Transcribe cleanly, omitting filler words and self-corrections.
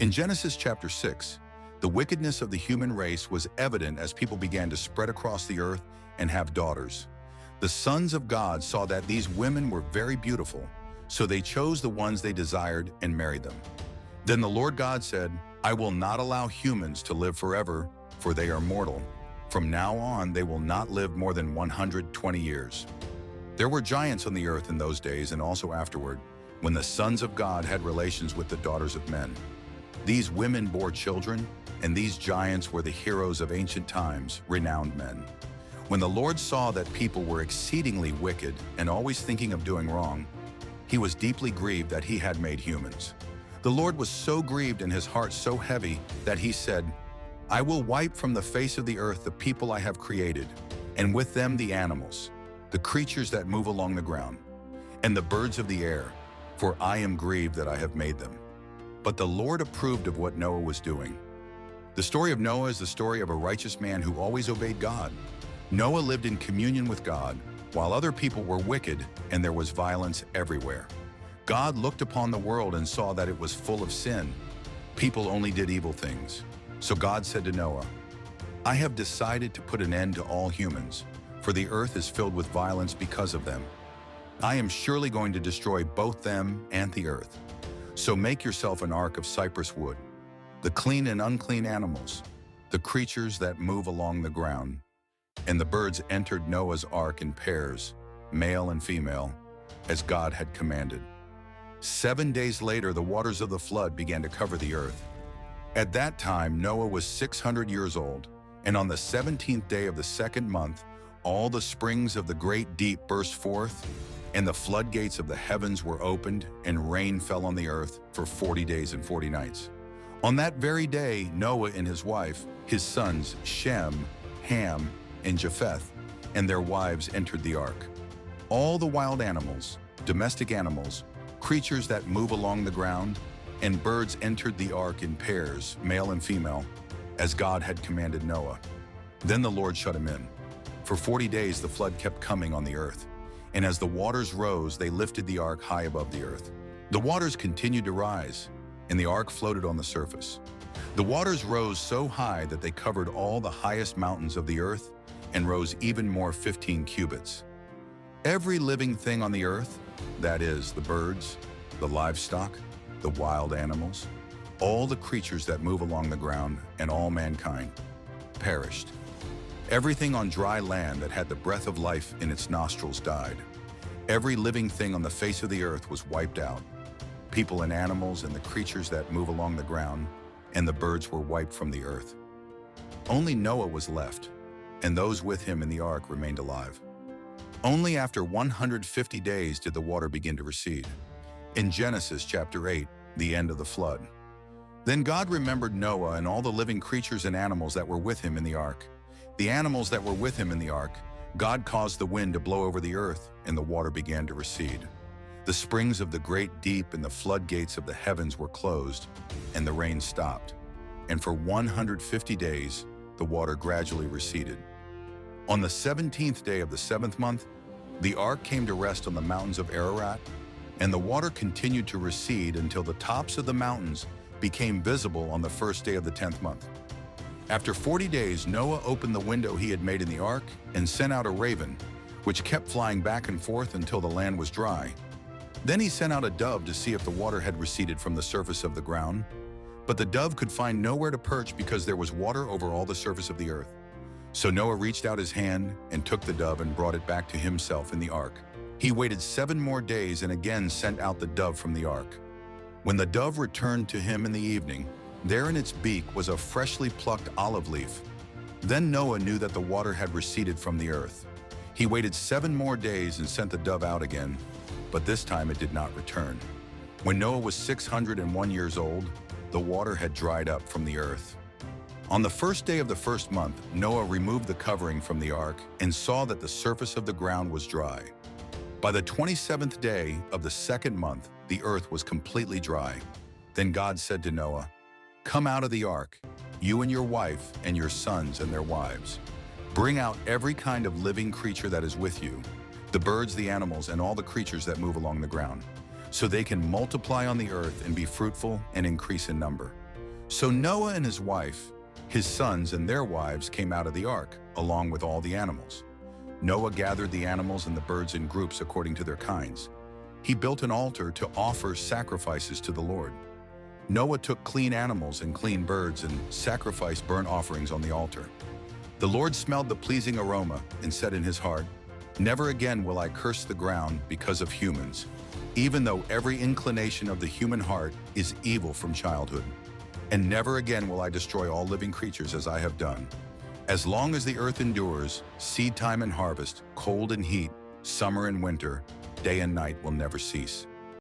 In Genesis chapter 6, the wickedness of the human race was evident as people began to spread across the earth and have daughters. The sons of God saw that these women were very beautiful, so they chose the ones they desired and married them. Then the Lord God said, "I will not allow humans to live forever, for they are mortal. From now on, they will not live more than 120 years." There were giants on the earth in those days and also afterward, when the sons of God had relations with the daughters of men. These women bore children, and these giants were the heroes of ancient times, renowned men. When the Lord saw that people were exceedingly wicked and always thinking of doing wrong, he was deeply grieved that he had made humans. The Lord was so grieved and his heart so heavy that he said, "I will wipe from the face of the earth the people I have created, and with them the animals, the creatures that move along the ground, and the birds of the air, for I am grieved that I have made them." But the Lord approved of what Noah was doing. The story of Noah is the story of a righteous man who always obeyed God. Noah lived in communion with God, while other people were wicked and there was violence everywhere. God looked upon the world and saw that it was full of sin. People only did evil things. So God said to Noah, "I have decided to put an end to all humans, for the earth is filled with violence because of them. I am surely going to destroy both them and the earth. So make yourself an ark of cypress wood, the clean and unclean animals, the creatures that move along the ground." And the birds entered Noah's ark in pairs, male and female, as God had commanded. 7 days later, the waters of the flood began to cover the earth. At that time, Noah was 600 years old, and on the 17th day of the second month, all the springs of the great deep burst forth, and the floodgates of the heavens were opened, and rain fell on the earth for 40 days and 40 nights. On that very day, Noah and his wife, his sons Shem, Ham, and Japheth, and their wives entered the ark. All the wild animals, domestic animals, creatures that move along the ground, and birds entered the ark in pairs, male and female, as God had commanded Noah. Then the Lord shut him in. For 40 days the flood kept coming on the earth, and as the waters rose, they lifted the ark high above the earth. The waters continued to rise, and the ark floated on the surface. The waters rose so high that they covered all the highest mountains of the earth and rose even more 15 cubits. Every living thing on the earth, that is, the birds, the livestock, the wild animals, all the creatures that move along the ground, and all mankind, perished. Everything on dry land that had the breath of life in its nostrils died. Every living thing on the face of the earth was wiped out. People and animals and the creatures that move along the ground, and the birds were wiped from the earth. Only Noah was left, and those with him in the ark remained alive. Only after 150 days did the water begin to recede. In Genesis chapter 8, the end of the flood. Then God remembered Noah and all the living creatures and animals that were with him in the ark. The animals that were with him in the ark, God caused the wind to blow over the earth, and the water began to recede. The springs of the great deep and the floodgates of the heavens were closed, and the rain stopped. And for 150 days, the water gradually receded. On the 17th day of the 7th month, the ark came to rest on the mountains of Ararat, and the water continued to recede until the tops of the mountains became visible on the first day of the 10th month. After 40 days, Noah opened the window he had made in the ark and sent out a raven, which kept flying back and forth until the land was dry. Then he sent out a dove to see if the water had receded from the surface of the ground. But the dove could find nowhere to perch because there was water over all the surface of the earth. So Noah reached out his hand and took the dove and brought it back to himself in the ark. He waited 7 more days and again sent out the dove from the ark. When the dove returned to him in the evening, there in its beak was a freshly plucked olive leaf. Then Noah knew that the water had receded from the earth. He waited 7 more days and sent the dove out again, but this time it did not return. When Noah was 601 years old, the water had dried up from the earth. On the first day of the first month, Noah removed the covering from the ark and saw that the surface of the ground was dry. By the 27th day of the second month, the earth was completely dry. Then God said to Noah, "Come out of the ark, you and your wife and your sons and their wives. Bring out every kind of living creature that is with you, the birds, the animals, and all the creatures that move along the ground, so they can multiply on the earth and be fruitful and increase in number. So Noah and his wife, his sons and their wives came out of the ark, along with all the animals. Noah gathered the animals and the birds in groups according to their kinds. He built an altar to offer sacrifices to the Lord. Noah took clean animals and clean birds and sacrificed burnt offerings on the altar. The Lord smelled the pleasing aroma and said in his heart, "Never again will I curse the ground because of humans, even though every inclination of the human heart is evil from childhood. And never again will I destroy all living creatures as I have done. As long as the earth endures, seed time and harvest, cold and heat, summer and winter, day and night will never cease."